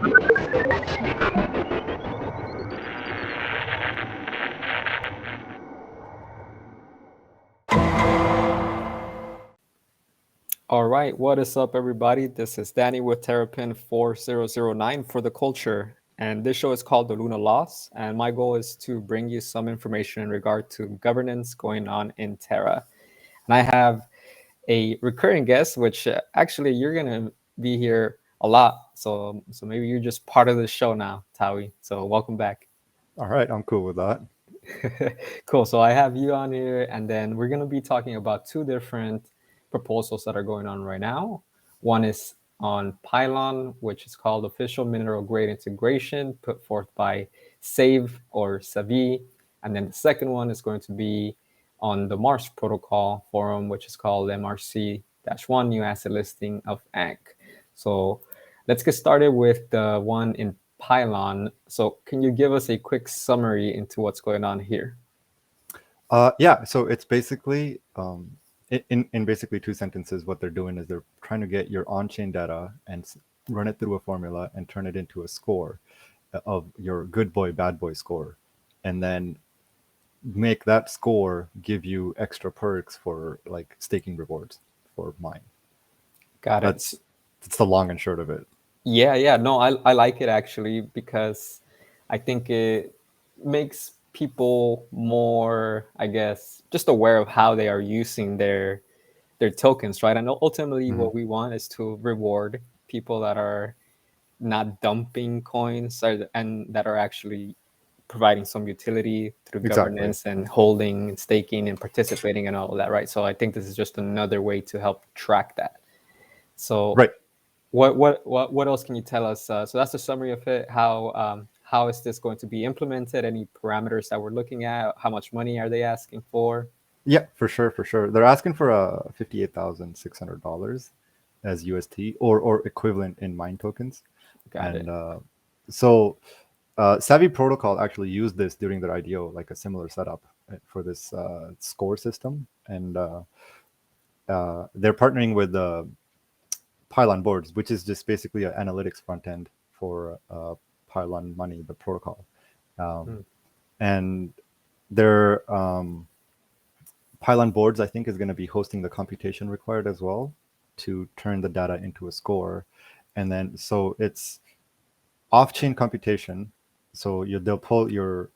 All right, what is up, everybody? This is Danny with Terrapin 4009 for the culture, and this show is called The Luna Loss. And my goal is to bring you some information in regard to governance going on in Terra. And I have a recurring guest, which actually you're gonna be here a lot. So maybe you're just part of the show now, Tawi. So welcome back. All right, I'm cool with that. Cool. So I have you on here, and then we're going to be talking about two different proposals that are going on right now. One is on Pylon, which is called Official Mineral Grade Integration, put forth by SAVE or SAVI. And then the second one is going to be on the Mars Protocol Forum, which is called MRC-1 New Asset Listing of ANC. So let's get started with the one in Pylon. So can you give us a quick summary into what's going on here? Yeah, so it's basically, in basically two sentences, what they're doing is they're trying to get your on-chain data and run it through a formula and turn it into a score of your good boy, bad boy score. And then make that score give you extra perks for like staking rewards for mine. Got it. That's the long and short of it. Yeah. No, I like it actually because I think it makes people more, I guess, just aware of how they are using their tokens, right? And ultimately what we want is to reward people that are not dumping coins and that are actually providing some utility through governance and holding and staking and participating and all of that, right? So I think this is just another way to help track that. So Right. What else can you tell us? So that's the summary of it. How is this going to be implemented? Any parameters that we're looking at? How much money are they asking for? Yeah, for sure. They're asking for $58,600 as UST or equivalent in mine tokens. Got it. So Savvy Protocol actually used this during their IDO, like a similar setup for this score system, and they're partnering with Pylon boards, which is just basically an analytics front end for Pylon Money, the protocol, and their Pylon boards, I think, is going to be hosting the computation required as well to turn the data into a score, and then so it's off-chain computation. So they'll pull your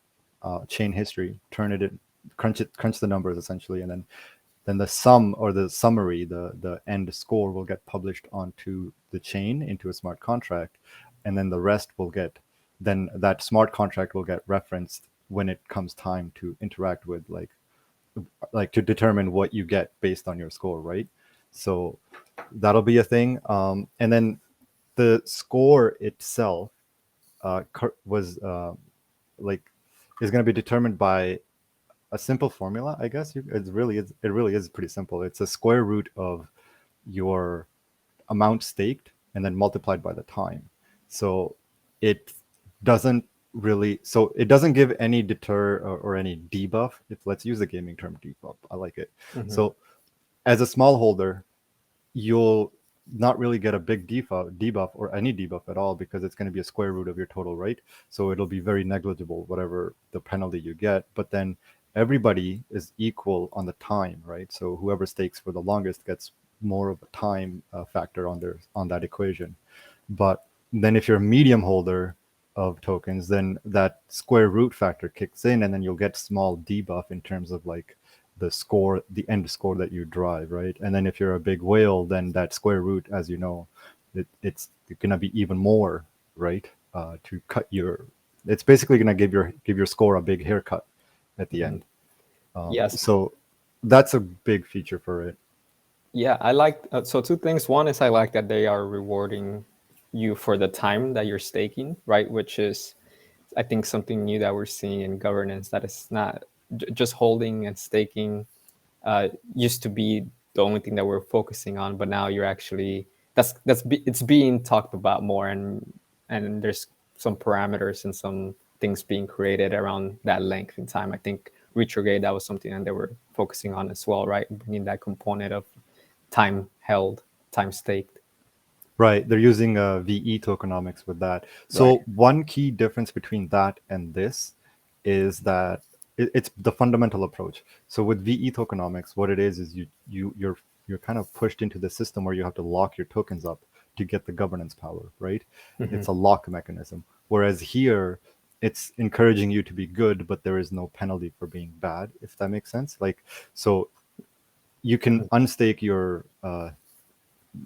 chain history, turn it in, crunch the numbers essentially, and then the sum or the summary, the end score will get published onto the chain into a smart contract, and then the rest will get, then that smart contract will get referenced when it comes time to interact with like to determine what you get based on your score, right? So that'll be a thing, and then the score itself was is going to be determined by a simple formula, I guess. It really is pretty simple. It's a square root of your amount staked and then multiplied by the time. So it doesn't give any deter or any debuff. Let's use the gaming term debuff. I like it. So as a small holder, you'll not really get a big debuff or any debuff at all, because it's going to be a square root of your total, right? So it'll be very negligible, whatever the penalty you get. But then everybody is equal on the time, right? So whoever stakes for the longest gets more of a time factor on that equation. But then if you're a medium holder of tokens, then that square root factor kicks in, and then you'll get small debuff in terms of like the score, the end score that you drive, right? And then if you're a big whale, then that square root, as you know, it's gonna be even more, right? To cut your, it's basically gonna give your score a big haircut at the end. Yes. So that's a big feature for it. Yeah, I like so two things. One is I like that they are rewarding you for the time that you're staking, right? Which is, I think, something new that we're seeing in governance, that is not just holding and staking used to be the only thing that we're focusing on, but now you're actually it's being talked about more, and there's some parameters and some things being created around that length in time. I think retrograde, that was something that they were focusing on as well, right? Bringing that component of time held, time staked. Right, they're using VE tokenomics with that. Right. So one key difference between that and this is that it's the fundamental approach. So with VE tokenomics, what it is you're kind of pushed into the system where you have to lock your tokens up to get the governance power, right? Hmm. It's a lock mechanism. Whereas here, it's encouraging you to be good, but there is no penalty for being bad, if that makes sense. Like, so you can unstake your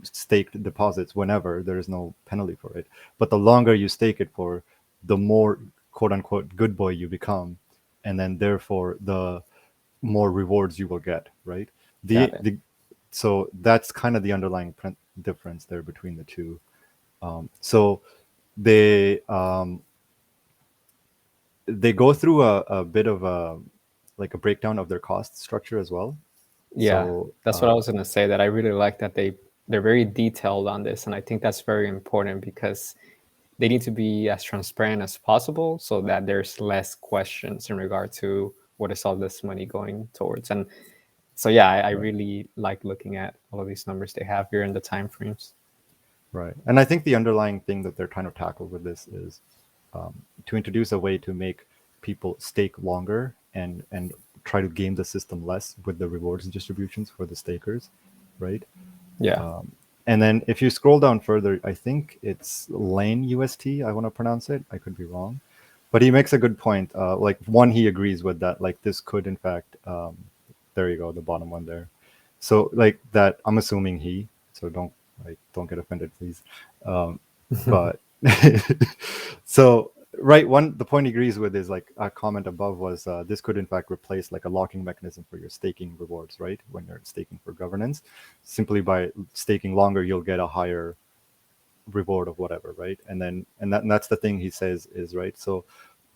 staked deposits whenever. There is no penalty for it. But the longer you stake it for, the more quote unquote good boy you become, and then therefore the more rewards you will get, right? Got it. The So that's kind of the underlying difference there between the two. So they they go through a bit of a like a breakdown of their cost structure as well. Yeah, So that's what I was gonna say. That I really like that they're very detailed on this, and I think that's very important because they need to be as transparent as possible so that there's less questions in regard to what is all this money going towards. And so yeah, I right. really like looking at all of these numbers they have here and the time frames. Right. And I think the underlying thing that they're trying to tackle with this is to introduce a way to make people stake longer and try to game the system less with the rewards distributions for the stakers, right? Yeah. And then if you scroll down further, I think it's Lane UST. I want to pronounce it. I could be wrong, but he makes a good point. Like one, he agrees with that. Like this could, in fact, there you go, the bottom one there. So like that, I'm assuming he. So don't get offended, please. But so right, one the point he agrees with is like a comment above was this could in fact replace like a locking mechanism for your staking rewards, right? When you're staking for governance, simply by staking longer, you'll get a higher reward of whatever, right? And that's the thing he says is right. So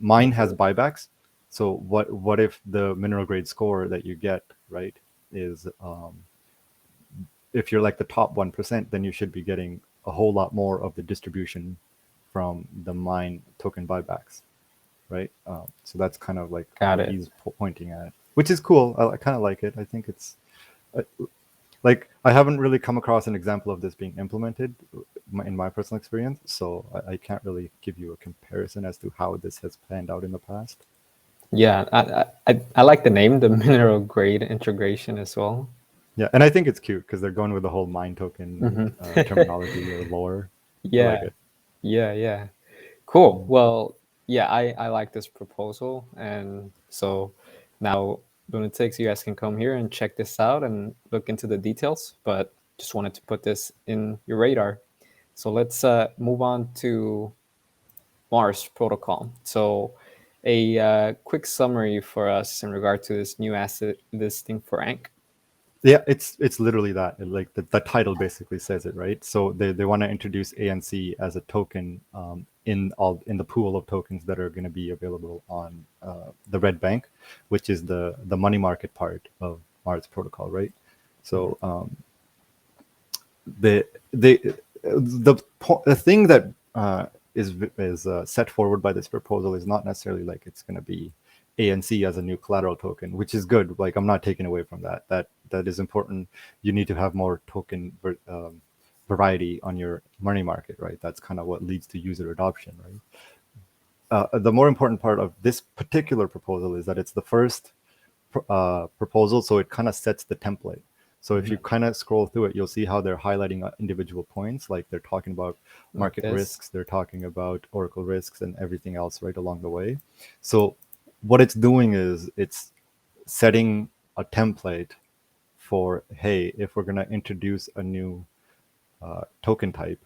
mine has Okay. buybacks. So what if the mineral grade score that you get, right, is if you're like the top 1%, then you should be getting a whole lot more of the distribution from the mine token buybacks, right? So that's kind of like Got what it. he's pointing at, which is cool. I kind of like it. I think it's uh, like I haven't really come across an example of this being implemented in my personal experience, so I can't really give you a comparison as to how this has panned out in the past. Yeah, I like the name, the mineral grade integration as well. Yeah, and I think it's cute because they're going with the whole mine token Hmm. terminology or lore. I like Yeah, it. yeah. Cool. Mm. Well, yeah, I like this proposal. And so now, lunatics, you guys can come here and check this out and look into the details. But just wanted to put this in your radar. So let's move on to Mars protocol. So a quick summary for us in regard to this new asset listing for ANK. Yeah, it's literally that. Like the title basically says it, right? So they want to introduce ANC as a token in the pool of tokens that are going to be available on the Red Bank, which is the money market part of Mars protocol, right? Mhm. So the the thing that is set forward by this proposal is not necessarily like it's going to be ANC as a new collateral token, which is good. Like I'm not taking away from that. That is important. You need to have more token variety on your money market, right? That's kind of what leads to user adoption, right? The more important part of this particular proposal is that it's the first proposal, so it kind of sets the template. So if you Mhm. kind of scroll through it, you'll see how they're highlighting individual points, like they're talking about Like market this. risks, they're talking about Oracle risks, and everything else right along the way. So what it's doing is it's setting a template for, hey, if we're going to introduce a new token type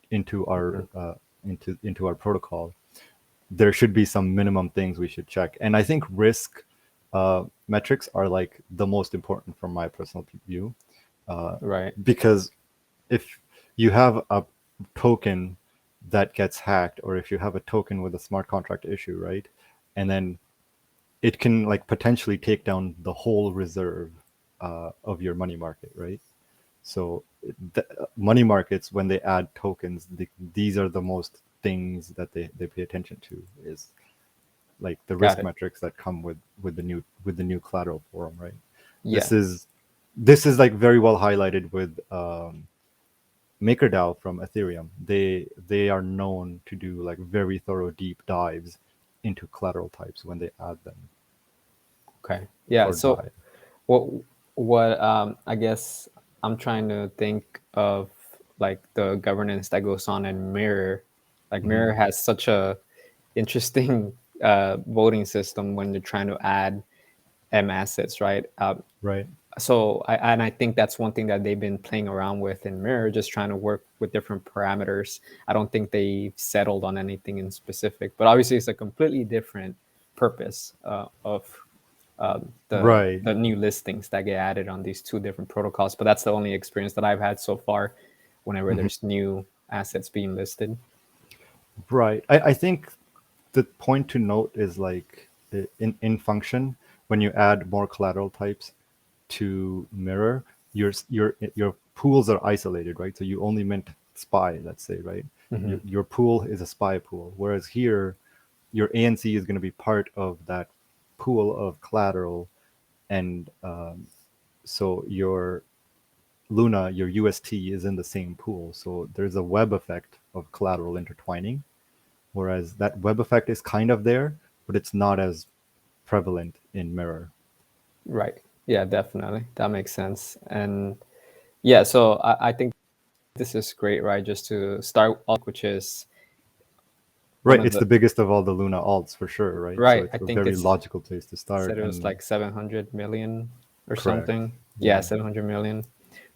into Mhm. into our protocol, there should be some minimum things we should check. And I think risk metrics are like the most important from my personal view, Right. because if you have a token that gets hacked, or if you have a token with a smart contract issue, right, and then it can like potentially take down the whole reserve of your money market, right? So money markets, when they add tokens, these are the most things that they pay attention to, is like the Got risk it. metrics that come with the new collateral forum, right? Yeah. This is this is like very well highlighted with MakerDAO from Ethereum, they are known to do like very thorough deep dives into collateral types when they add them Okay. Yeah. for So DAI. what I guess I'm trying to think of like the governance that goes on in Mirror. Like Hmm. Mirror has such a interesting voting system when they're trying to add M assets, right? Right. And I think that's one thing that they've been playing around with in Mirror, just trying to work with different parameters. I don't think they've settled on anything in specific, but obviously it's a completely different purpose of Right. the new listings that get added on these two different protocols. But that's the only experience that I've had so far whenever Hmm. there's new assets being listed. Right. I think the point to note is like in function, when you add more collateral types to Mirror, your pools are isolated, right? So you only mint SPY, let's say, right? Hmm. Your pool is a SPY pool, whereas here your ANC is going to be part of that pool of collateral, and so your Luna, your UST is in the same pool. So there's a web effect of collateral intertwining, whereas that web effect is kind of there, but it's not as prevalent in Mirror. Right. Yeah, definitely. That makes sense. And yeah, so I think this is great, right? Just to start off, which is one Right, of it's the the biggest of all the Luna alts for sure, right? So right. it's I a think very it's logical place to start. said it was And like 700 million or correct, something. Yeah, yeah, 700 million.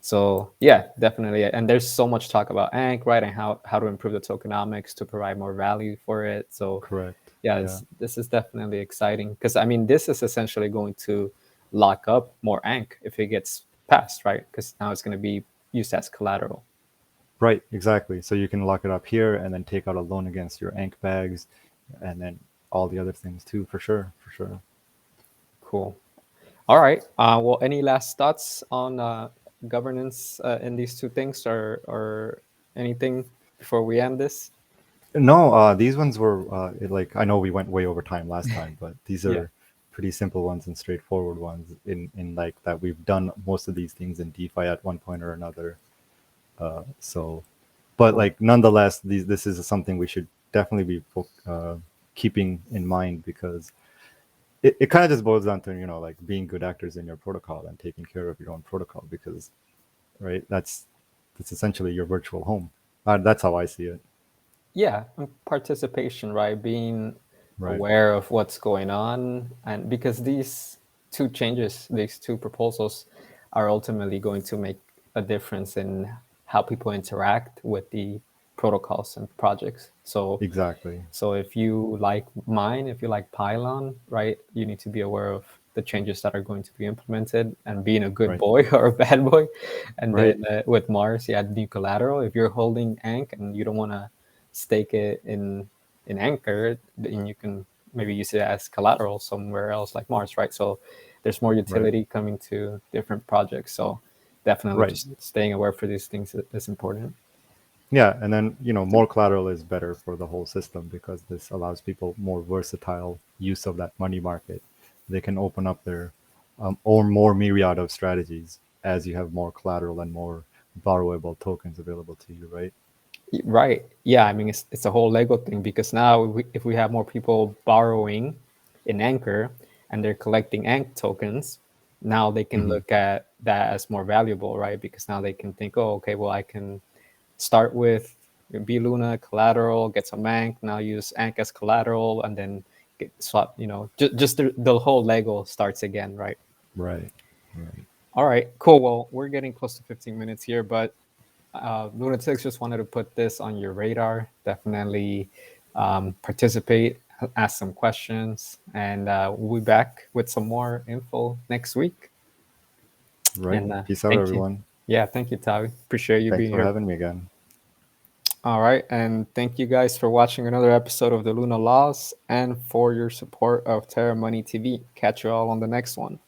So yeah, definitely. And there's so much talk about ANC, right, and how to improve the tokenomics to provide more value for it. So correct, yeah, yeah, this is definitely exciting because I mean this is essentially going to lock up more ANC if it gets passed, right? Because now it's going to be used as collateral. right, exactly. So you can lock it up here and then take out a loan against your Ank bags, and then all the other things too, for sure, for sure. Cool. All right. Well, any last thoughts on governance in these two things, or anything before we end this? No, these ones were like I know we went way over time last time, but these Yeah. are pretty simple ones and straightforward ones in like that we've done most of these things in DeFi at one point or another. So, but Cool. like nonetheless, this is something we should definitely be keeping in mind, because it kind of just boils down to, like being good actors in your protocol and taking care of your own protocol, because right, that's essentially your virtual home. That's how I see it. Yeah, and participation, right? Being Right. aware of what's going on, and because these two proposals, are ultimately going to make a difference in how people interact with the protocols and projects. Exactly. So if you like mine, if you like Pylon, right, you need to be aware of the changes that are going to be implemented and being a good Right. boy or a bad boy. And Right. then with Mars, you add new collateral. If you're holding Ank and you don't want to stake it in Anchor, then you can maybe use it as collateral somewhere else like Mars, right? So there's more Right. utility coming to different projects. So definitely Right. just staying aware for these things is important. Yeah, and then more collateral is better for the whole system, because this allows people more versatile use of that money market. They can open up their or more myriad of strategies as you have more collateral and more borrowable tokens available to you, right? Right. Yeah. I mean, it's a whole Lego thing because now if we have more people borrowing in Anchor and they're collecting Ank tokens, now they can Hmm. look at that as more valuable, right? Because now they can think, oh, okay, well, I can start with B Luna collateral, get some Ank, now use Ank as collateral, and then get swap. Just the whole Lego starts again, right? Right. Right. All right, cool. Well, we're getting close to 15 minutes here, but Lunatics just wanted to put this on your radar. Definitely participate, ask some questions, and we'll be back with some more info next week. Right. And Peace out, thank you. everyone. Yeah, thank you, Tavi. Appreciate you Thanks being for here. having me again. All right, and thank you guys for watching another episode of the Luna Laws and for your support of Terra Money TV. Catch you all on the next one.